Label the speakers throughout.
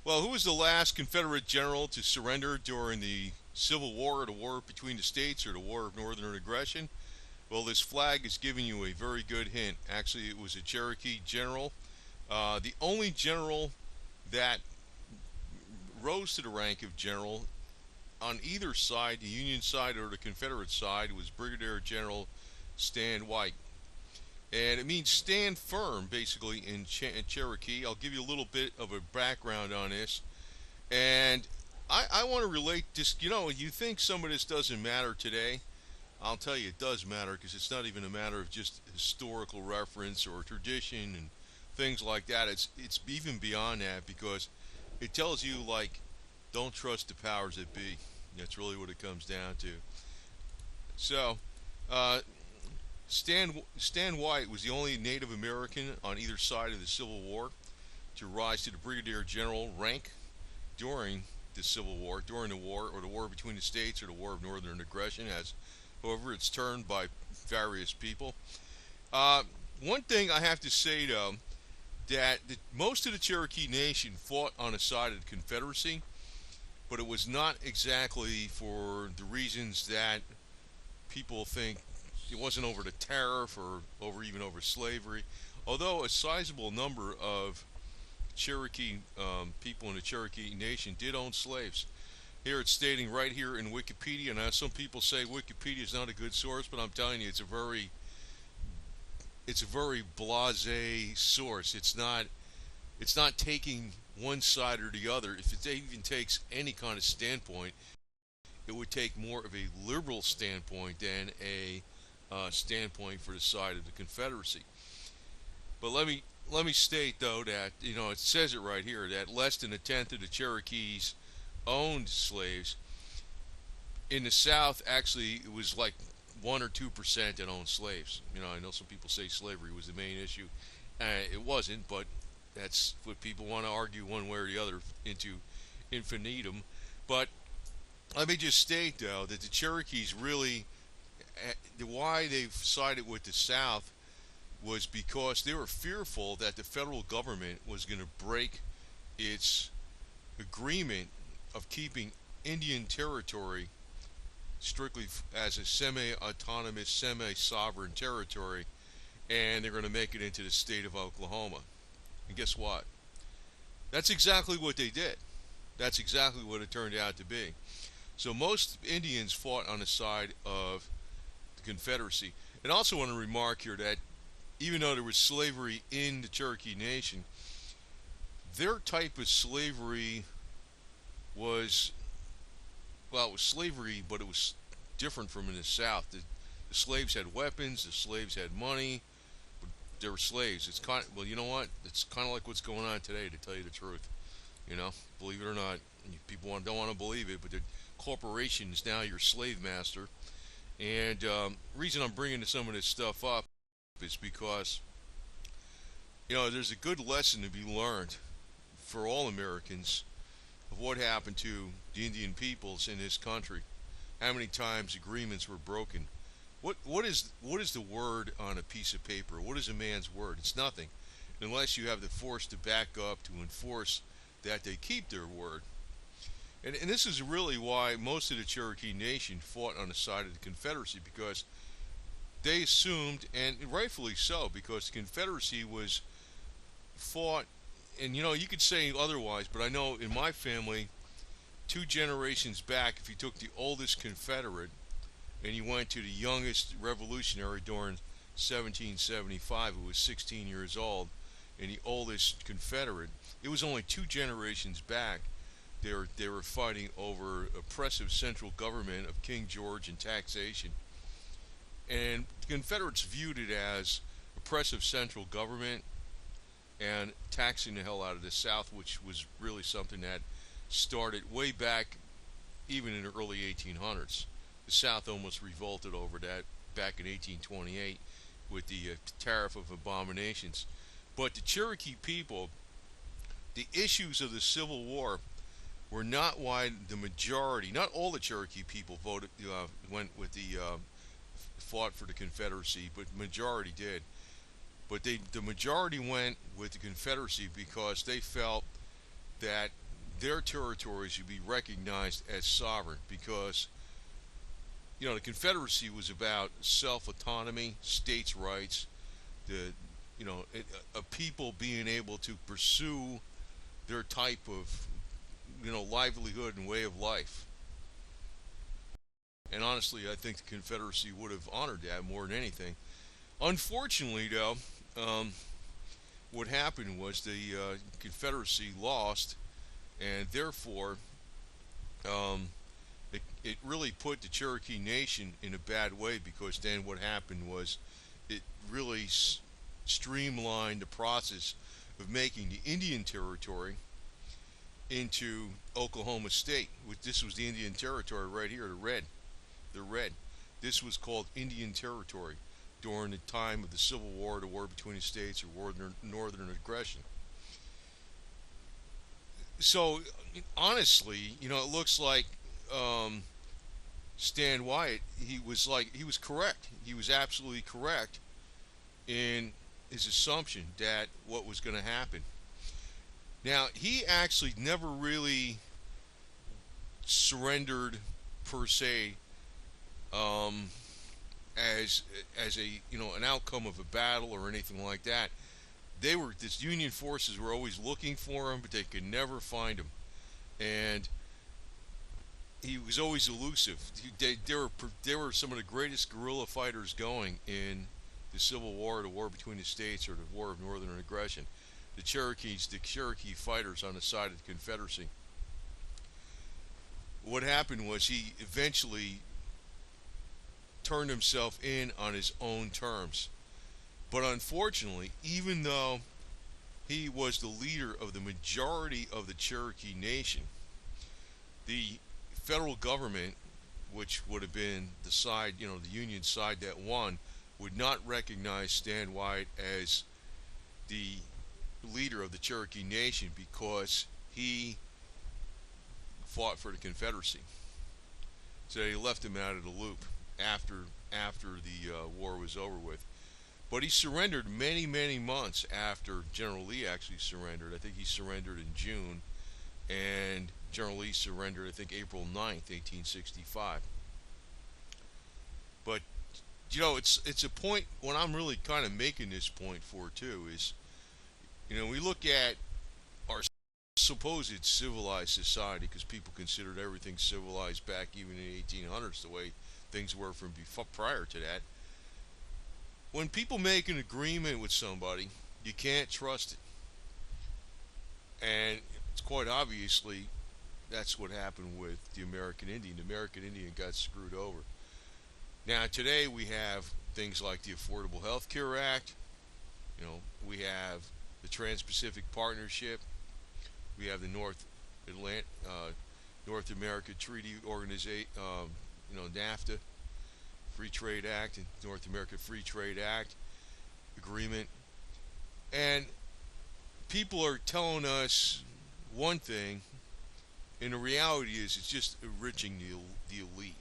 Speaker 1: Well, who was the last Confederate general to surrender during the Civil War, or the war between the states, or the War of Northern Aggression? Well, this flag is giving you a very good hint. Actually, it was a Cherokee general. The only general that rose to the rank of general on either side, the Union side or the Confederate side, was Brigadier General Stan White. And it means stand firm, basically, in Cherokee. I'll give you a little bit of a background on this. And I want to relate this. You think some of this doesn't matter today. I'll tell you, it does matter, because it's not even a matter of just historical reference or tradition and things like that. It's even beyond that, because it tells you, like, don't trust the powers that be. That's really what it comes down to. So, uh, Stan White was the only Native American on either side of the Civil War to rise to the Brigadier General rank during the Civil War, during the war, or the war between the states, or the War of Northern Aggression, as however it's termed by various people. Uh, One thing I have to say, though, that most of the Cherokee Nation fought on the side of the Confederacy, but it was not exactly for the reasons that people think. It wasn't over the tariff, or even over slavery, although a sizable number of Cherokee people in the Cherokee Nation did own slaves. Here it's stating right here in Wikipedia. Now, some people say Wikipedia is not a good source, but I'm telling you, it's a very blasé source. It's not taking one side or the other. If it even takes any kind of standpoint, it would take more of a liberal standpoint than a standpoint for the side of the Confederacy. But let me state, though, that it says it right here that less than a tenth of the Cherokees owned slaves. In the South, actually, it was like 1 or 2% that owned slaves. I know some people say slavery was the main issue. It wasn't, but that's what people want to argue one way or the other into infinitum. But let me just state, though, that the Cherokees really, why they've sided with the South was because they were fearful that the federal government was going to break its agreement of keeping Indian territory strictly as a semi-autonomous, semi-sovereign territory, and they're going to make it into the state of Oklahoma. And guess what? That's exactly what they did. That's exactly what it turned out to be. So most Indians fought on the side of the Confederacy. And I also want to remark here that even though there was slavery in the Cherokee Nation, their type of slavery was, well, it was slavery, but it was different from in the South. The slaves had weapons, the slaves had money, but they were slaves. It's kind of, well, you know what? It's kind of like what's going on today, to tell you the truth. Believe it or not, people don't want to believe it, but the corporation is now your slave master. And reason I'm bringing some of this stuff up is because there's a good lesson to be learned for all Americans of what happened to the Indian peoples in this country. How many times agreements were broken? What is the word on a piece of paper? What is a man's word? It's nothing, unless you have the force to back up to enforce that they keep their word. And this is really why most of the Cherokee Nation fought on the side of the Confederacy, because they assumed, and rightfully so, because the Confederacy was fought, and you could say otherwise, but I know in my family, 2 generations back, if you took the oldest Confederate and you went to the youngest revolutionary during 1775, who was 16 years old, and the oldest Confederate, it was only 2 generations back. They were fighting over oppressive central government of King George and taxation. And the Confederates viewed it as oppressive central government and taxing the hell out of the South, which was really something that started way back, even in the early 1800s. The South almost revolted over that back in 1828 with the Tariff of Abominations. But the Cherokee people, the issues of the Civil War were not why the majority, not all the Cherokee people went with fought for the Confederacy, but majority did. But the majority went with the Confederacy because they felt that their territories should be recognized as sovereign because, the Confederacy was about self-autonomy, states' rights, the, a people being able to pursue their type of, livelihood and way of life. And honestly, I think the Confederacy would have honored that more than anything. Unfortunately, though, what happened was the Confederacy lost, and therefore, um, it really put the Cherokee Nation in a bad way because then what happened was it really streamlined the process of making the Indian Territory into Oklahoma State. This was the Indian Territory right here, the red. This was called Indian Territory during the time of the Civil War, the war between the states, or northern aggression. So honestly, it looks like Stan Wyatt, he was correct. He was absolutely correct in his assumption that what was going to happen. Now, he actually never really surrendered per se, um, as a an outcome of a battle or anything like that. This Union forces were always looking for him, but they could never find him, and he was always elusive. They were some of the greatest guerrilla fighters going in the Civil War, the war between the states, or the War of Northern Aggression. The Cherokee fighters on the side of the Confederacy. What happened was he eventually turned himself in on his own terms. But unfortunately, even though he was the leader of the majority of the Cherokee Nation, the federal government, which would have been the side, the Union side that won, would not recognize Stan Wyatt as the leader of the Cherokee Nation because he fought for the Confederacy. So they left him out of the loop after the war was over with. But he surrendered many, many months after General Lee actually surrendered. I think he surrendered in June, and General Lee surrendered, I think, April 9th, 1865. But, it's a point, when I'm really kind of making this point for, too, is, we look at our supposed civilized society, because people considered everything civilized back even in the 1800s, the way things were from before, prior to that. When people make an agreement with somebody, you can't trust it. And it's quite obviously that's what happened with the American Indian. The American Indian got screwed over. Now, today we have things like the Affordable Health Care Act. We have the Trans-Pacific Partnership. We have the North America Treaty Organization, NAFTA, Free Trade Act, and North America Free Trade Act agreement. And people are telling us one thing, and the reality is it's just enriching the elite.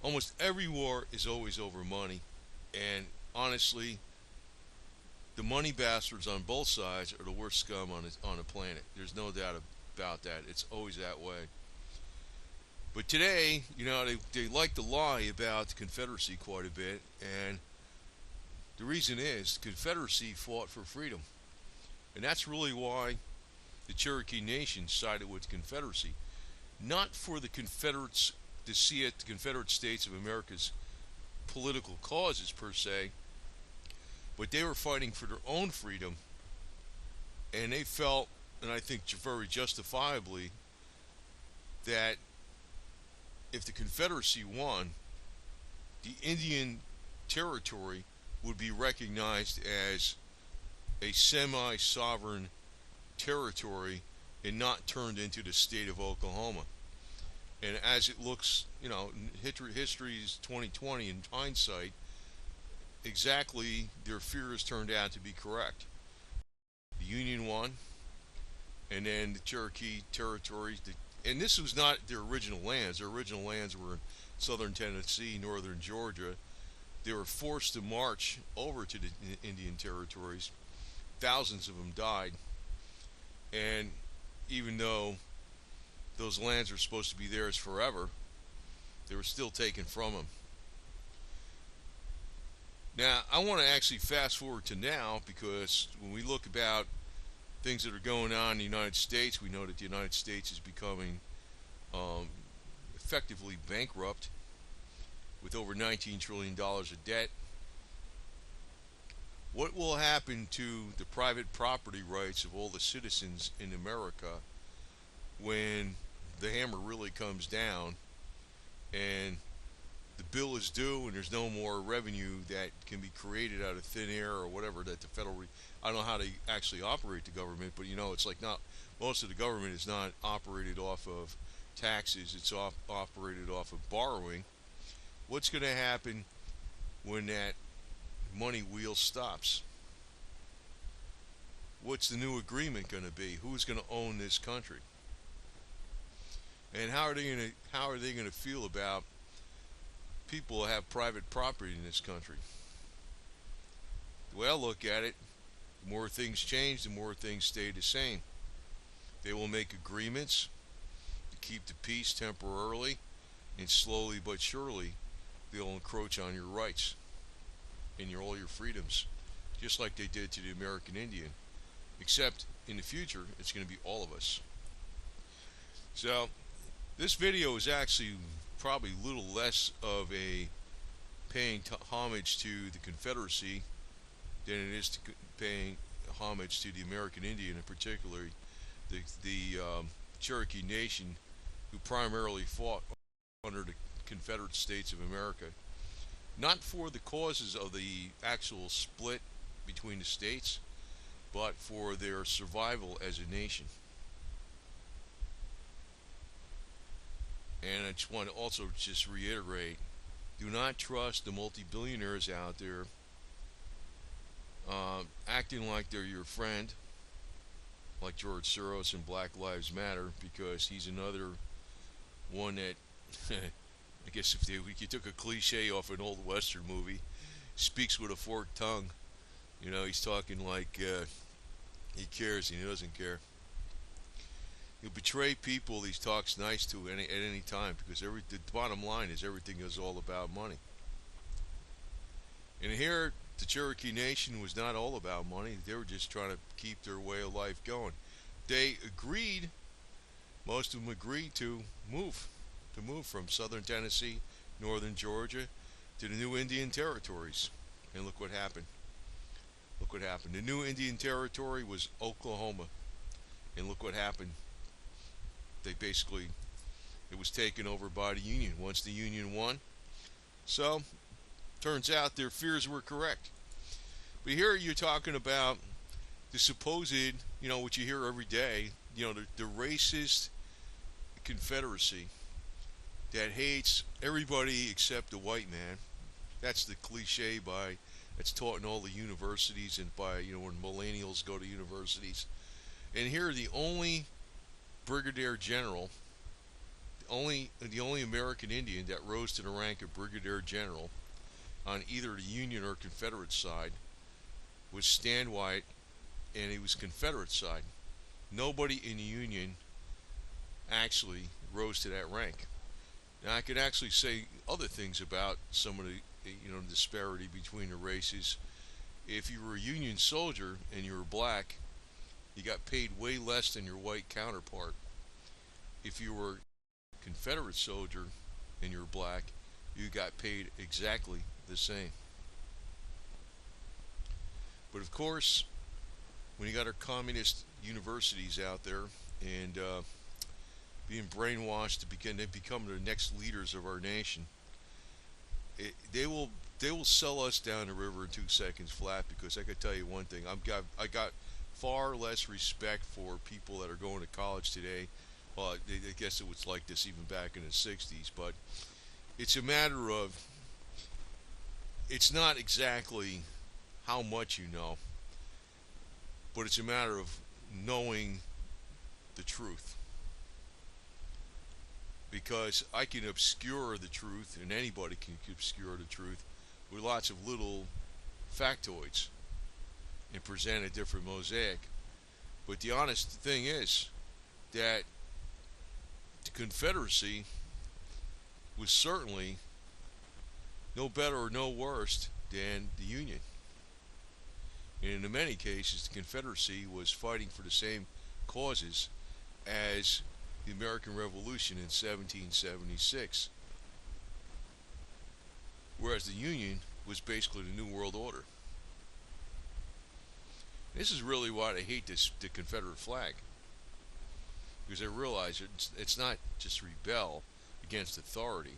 Speaker 1: Almost every war is always over money, and honestly, the money bastards on both sides are the worst scum on the planet. There's no doubt about that. It's always that way. But today, they like to lie about the Confederacy quite a bit, and the reason is the Confederacy fought for freedom. And that's really why the Cherokee Nation sided with the Confederacy. Not for the Confederates to see it, the Confederate States of America's political causes per se, but they were fighting for their own freedom, and they felt, and I think very justifiably, that if the Confederacy won, the Indian Territory would be recognized as a semi-sovereign territory and not turned into the state of Oklahoma. And as it looks, history is 2020 in hindsight, exactly their fears turned out to be correct. The Union won, and then the Cherokee Territory, and this was not their original lands. Their original lands were in southern Tennessee, northern Georgia. They were forced to march over to the Indian Territories. Thousands of them died. And even though those lands were supposed to be theirs forever, they were still taken from them. Now, I want to actually fast forward to now, because when we look about things that are going on in the United States, we know that the United States is becoming um, effectively bankrupt with over $19 trillion of debt. What will happen to the private property rights of all the citizens in America when the hammer really comes down and the bill is due and there's no more revenue that can be created out of thin air or whatever that the federal I don't know how they actually operate the government, but it's like not most of the government is not operated off of taxes, it's operated off of borrowing. What's going to happen when that money wheel stops? What's the new agreement going to be? Who's going to own this country? And how are they going to feel about people who have private property in this country? The way I look at it, the more things change, the more things stay the same. They will make agreements to keep the peace temporarily, and slowly but surely they'll encroach on your rights and all your freedoms, just like they did to the American Indian. Except in the future, it's going to be all of us. So this video is actually probably a little less of a paying homage to the Confederacy than it is to paying homage to the American Indian, and particularly the Cherokee Nation, who primarily fought under the Confederate States of America, not for the causes of the actual split between the states, but for their survival as a nation. And I just want to also just reiterate, do not trust the multi-billionaires out there acting like they're your friend, like George Soros and Black Lives Matter, because he's another one that, I guess if you took a cliche off an old Western movie, speaks with a forked tongue. He's talking like he cares and he doesn't care. He'll betray people he talks nice to at any time, because the bottom line is everything is all about money. And here, the Cherokee Nation was not all about money. They were just trying to keep their way of life going. They agreed, most of them agreed to move from southern Tennessee, northern Georgia, to the new Indian territories. And look what happened. Look what happened. The new Indian territory was Oklahoma. And look what happened. It was taken over by the Union once the Union won. So, turns out their fears were correct. But here you're talking about the supposed, what you hear every day, the racist Confederacy that hates everybody except the white man. That's the cliche that's taught in all the universities and by, when millennials go to universities. And here the only Brigadier General, the only American Indian that rose to the rank of Brigadier General on either the Union or Confederate side was Stan White, and he was Confederate side. Nobody in the Union actually rose to that rank. Now, I could actually say other things about some of the disparity between the races. If you were a Union soldier and you were black, you got paid way less than your white counterpart. If you were a Confederate soldier and you were black, you got paid exactly the same. But of course, when you got our communist universities out there and being brainwashed to become the next leaders of our nation, they will sell us down the river in 2 seconds flat. Because I could tell you one thing, I got far less respect for people that are going to college today. Well, I guess it was like this even back in the 60s, but it's a matter of, it's not exactly how much you know, but it's a matter of knowing the truth. Because I can obscure the truth, and anybody can obscure the truth, with lots of little factoids and present a different mosaic. But the honest thing is, that the Confederacy was certainly no better or no worse than the Union. And in many cases, the Confederacy was fighting for the same causes as the American Revolution in 1776, whereas the Union was basically the New World Order. This is really why I hate the Confederate flag, because I realize it's not just rebel against authority,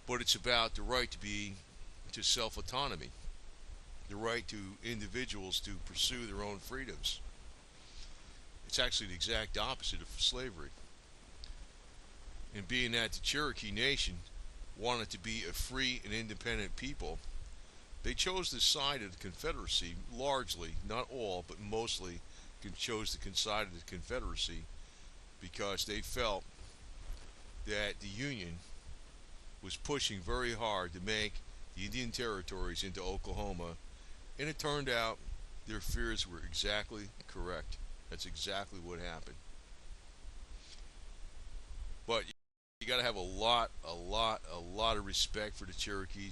Speaker 1: but it's about the right to self-autonomy, the right to individuals to pursue their own freedoms. It's actually the exact opposite of slavery. And being that the Cherokee Nation wanted to be a free and independent people, they chose the side of the Confederacy largely, not all, but mostly chose the side of the Confederacy because they felt that the Union was pushing very hard to make the Indian Territories into Oklahoma, and it turned out their fears were exactly correct. That's exactly what happened. But you got to have a lot of respect for the Cherokee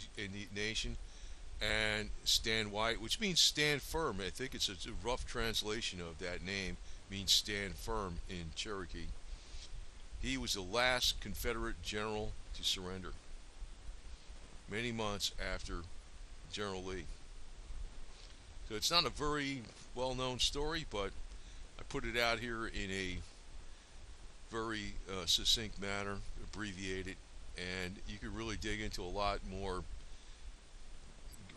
Speaker 1: Nation and stand white, which means stand firm. I think it's a rough translation of that name, means stand firm in Cherokee. He was the last Confederate general to surrender, many months after General Lee. So it's not a very well-known story, but I put it out here in a very succinct manner, abbreviated, and you could really dig into a lot more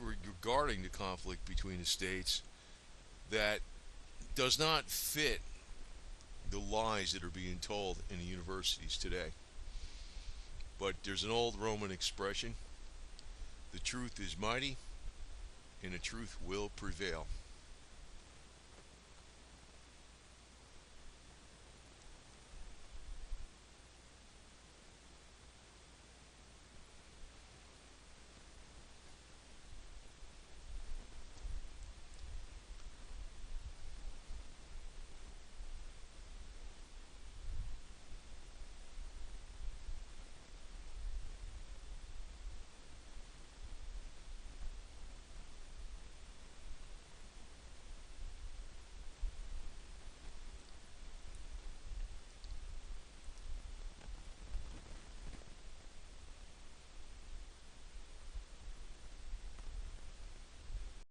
Speaker 1: regarding the conflict between the states that does not fit the lies that are being told in the universities today. But there's an old Roman expression: the truth is mighty, and the truth will prevail.